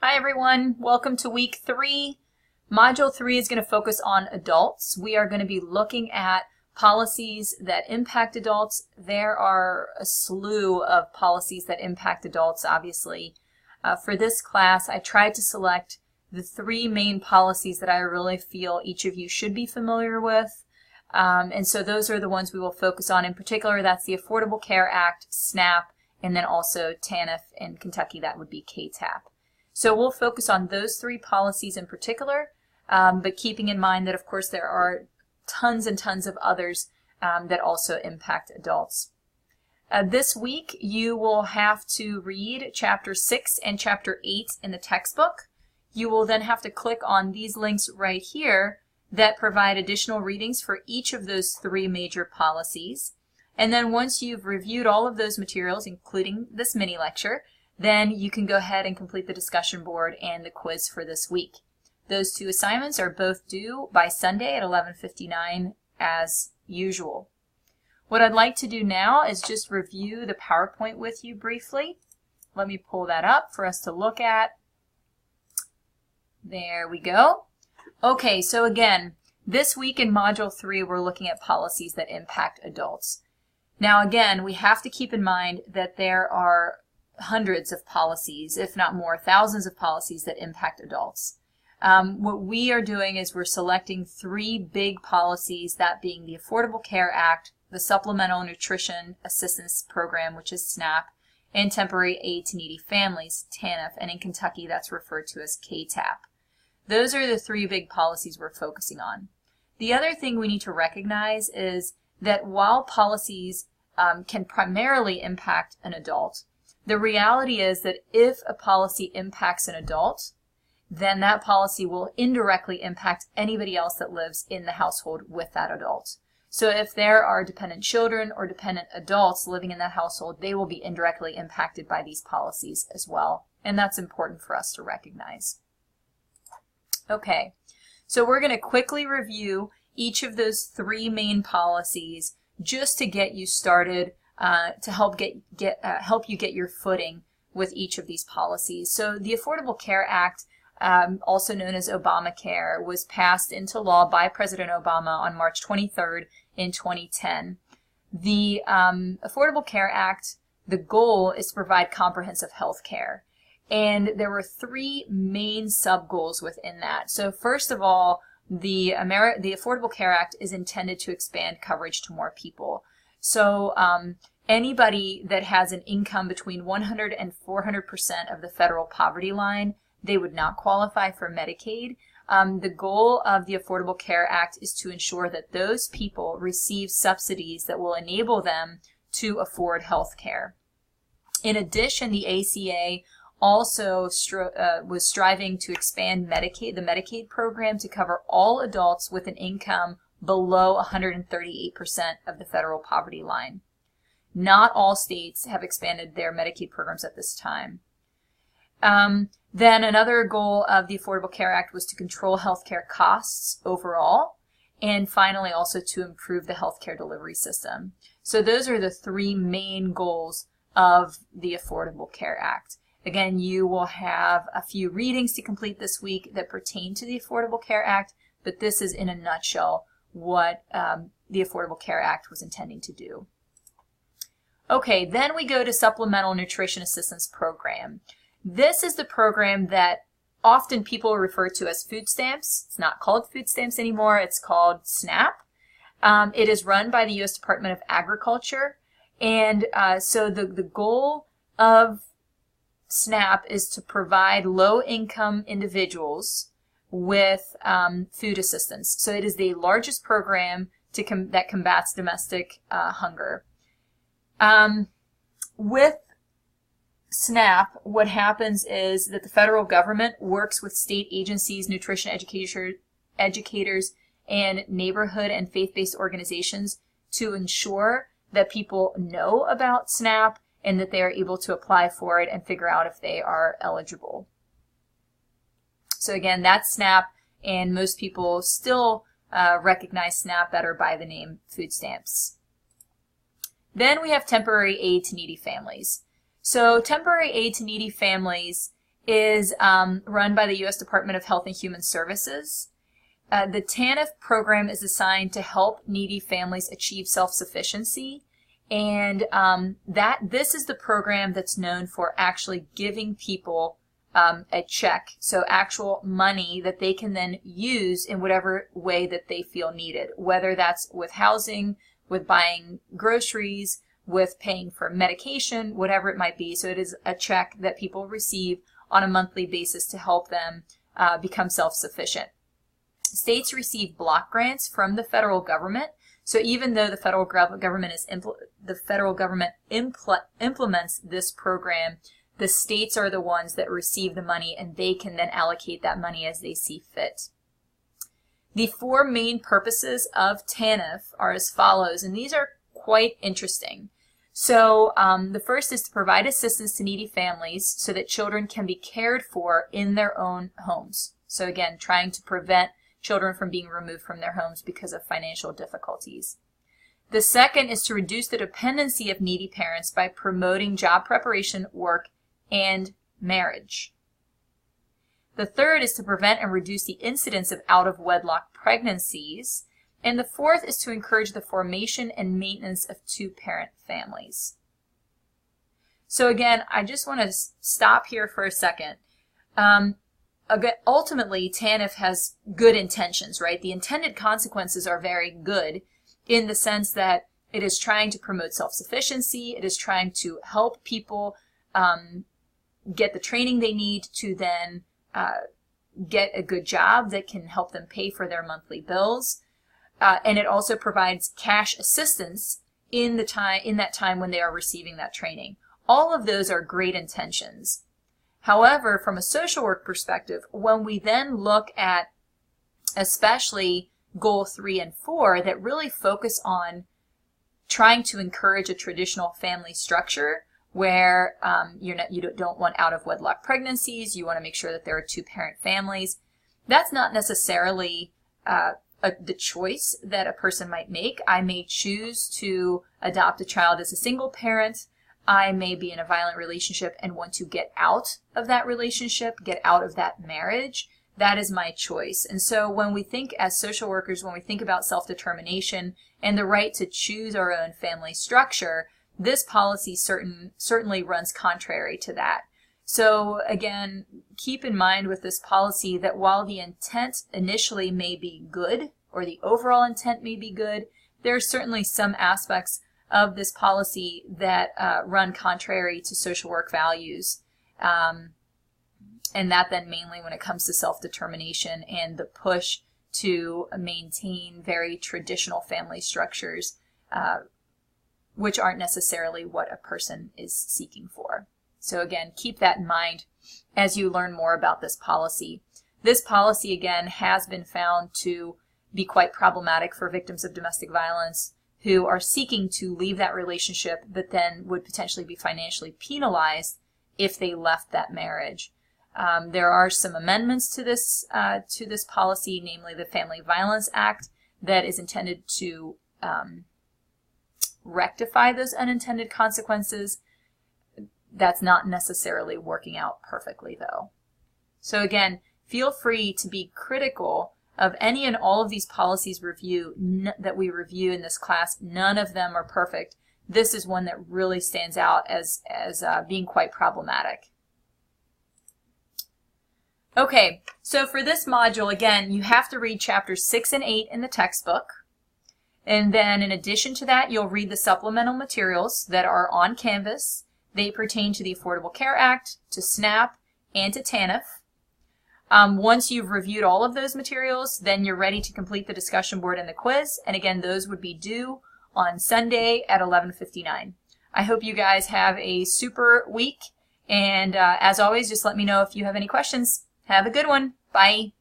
Hi everyone, welcome to week 3. Module 3 is going to focus on adults. We are going to be looking at policies that impact adults. There are a slew of policies that impact adults, obviously. For this class, I tried to select the 3 main policies that I really feel each of you should be familiar with. And so those are the ones we will focus on. In particular, that's the Affordable Care Act, SNAP, and then also TANF in Kentucky, that would be KTAP. So we'll focus on those 3 policies in particular, but keeping in mind that, of course, there are tons and tons of others that also impact adults. This week, you will have to read Chapter 6 and Chapter 8 in the textbook. You will then have to click on these links right here that provide additional readings for each of those 3 major policies. And then once you've reviewed all of those materials, including this mini lecture, then you can go ahead and complete the discussion board and the quiz for this week. Those 2 assignments are both due by Sunday at 11:59 as usual. What I'd like to do now is just review the PowerPoint with you briefly. Let me pull that up for us to look at. There we go. Okay, so again, this week in Module 3, we're looking at policies that impact adults. Now again, we have to keep in mind that there are hundreds of policies, if not more, thousands of policies that impact adults. What we are doing is we're selecting 3 big policies, that being the Affordable Care Act, the Supplemental Nutrition Assistance Program, which is SNAP, and Temporary Aid to Needy Families, TANF, and in Kentucky that's referred to as KTAP. Those are the 3 big policies we're focusing on. The other thing we need to recognize is that while policies can primarily impact an adult, the reality is that if a policy impacts an adult, then that policy will indirectly impact anybody else that lives in the household with that adult. So if there are dependent children or dependent adults living in that household, they will be indirectly impacted by these policies as well. And that's important for us to recognize. Okay, so we're going to quickly review each of those 3 main policies just to get you started, to help you get your footing with each of these policies. So the Affordable Care Act, also known as Obamacare, was passed into law by President Obama on March 23rd in 2010. The Affordable Care Act, the goal is to provide comprehensive health care. And there were 3 main sub-goals within that. So first of all, the Affordable Care Act is intended to expand coverage to more people. So anybody that has an income between 100 and 400% of the federal poverty line, they would not qualify for Medicaid. The goal of the Affordable Care Act is to ensure that those people receive subsidies that will enable them to afford health care. In addition, the ACA also was striving to expand Medicaid, the Medicaid program, to cover all adults with an income below 138% of the federal poverty line. Not all states have expanded their Medicaid programs at this time. Then another goal of the Affordable Care Act was to control healthcare costs overall, and finally also to improve the healthcare delivery system. So those are the 3 main goals of the Affordable Care Act. Again, you will have a few readings to complete this week that pertain to the Affordable Care Act, but this is in a nutshell what the Affordable Care Act was intending to do. Okay, then we go to Supplemental Nutrition Assistance Program. This is the program that often people refer to as food stamps. It's not called food stamps anymore, it's called SNAP. It is run by the U.S. Department of Agriculture, and so the goal of SNAP is to provide low-income individuals with food assistance. So it is the largest program that combats domestic hunger. With SNAP, what happens is that the federal government works with state agencies, nutrition educators, and neighborhood and faith-based organizations to ensure that people know about SNAP and that they are able to apply for it and figure out if they are eligible. So again, that's SNAP, and most people still recognize SNAP better by the name food stamps. Then we have Temporary Aid to Needy Families. So Temporary Aid to Needy Families is run by the U.S. Department of Health and Human Services. The TANF program is assigned to help needy families achieve self-sufficiency, and this is the program that's known for actually giving people a check, so actual money that they can then use in whatever way that they feel needed, whether that's with housing, with buying groceries, with paying for medication, whatever it might be. So it is a check that people receive on a monthly basis to help them become self-sufficient. States receive block grants from the federal government. So even though the federal government implements this program, the states are the ones that receive the money, and they can then allocate that money as they see fit. The 4 main purposes of TANF are as follows, and these are quite interesting. So the first is to provide assistance to needy families so that children can be cared for in their own homes. So again, trying to prevent children from being removed from their homes because of financial difficulties. The second is to reduce the dependency of needy parents by promoting job preparation, work, and marriage. The third is to prevent and reduce the incidence of out-of-wedlock pregnancies. And the fourth is to encourage the formation and maintenance of 2-parent families. So again, I just want to stop here for a second. Ultimately, TANF has good intentions, right? The intended consequences are very good in the sense that it is trying to promote self-sufficiency. It is trying to help people get the training they need to then get a good job that can help them pay for their monthly bills. And it also provides cash assistance in that time when they are receiving that training. All of those are great intentions. However, from a social work perspective, when we then look at especially goal 3 and 4 that really focus on trying to encourage a traditional family structure where you don't want out-of-wedlock pregnancies, you want to make sure that there are 2-parent families, that's not necessarily the choice that a person might make. I may choose to adopt a child as a single parent. I may be in a violent relationship and want to get out of that relationship, get out of that marriage. That is my choice. And so when we think as social workers, when we think about self-determination and the right to choose our own family structure, this policy certainly runs contrary to that. So again, keep in mind with this policy that while the intent initially may be good, or the overall intent may be good, there are certainly some aspects of this policy that run contrary to social work values. And that then mainly when it comes to self-determination and the push to maintain very traditional family structures, which aren't necessarily what a person is seeking for. So again, keep that in mind as you learn more about this policy. This policy, again, has been found to be quite problematic for victims of domestic violence who are seeking to leave that relationship but then would potentially be financially penalized if they left that marriage. There are some amendments to this policy, namely the Family Violence Act, that is intended to rectify those unintended consequences. That's not necessarily working out perfectly, though. So again, feel free to be critical of any and all of these policies that we review in this class. None of them are perfect. This is one that really stands out as being quite problematic. Okay, so for this module, again, you have to read chapters 6 and 8 in the textbook. And then in addition to that, you'll read the supplemental materials that are on Canvas. They pertain to the Affordable Care Act, to SNAP, and to TANF. Once you've reviewed all of those materials, then you're ready to complete the discussion board and the quiz. And again, those would be due on Sunday at 11:59. I hope you guys have a super week. And as always, just let me know if you have any questions. Have a good one. Bye.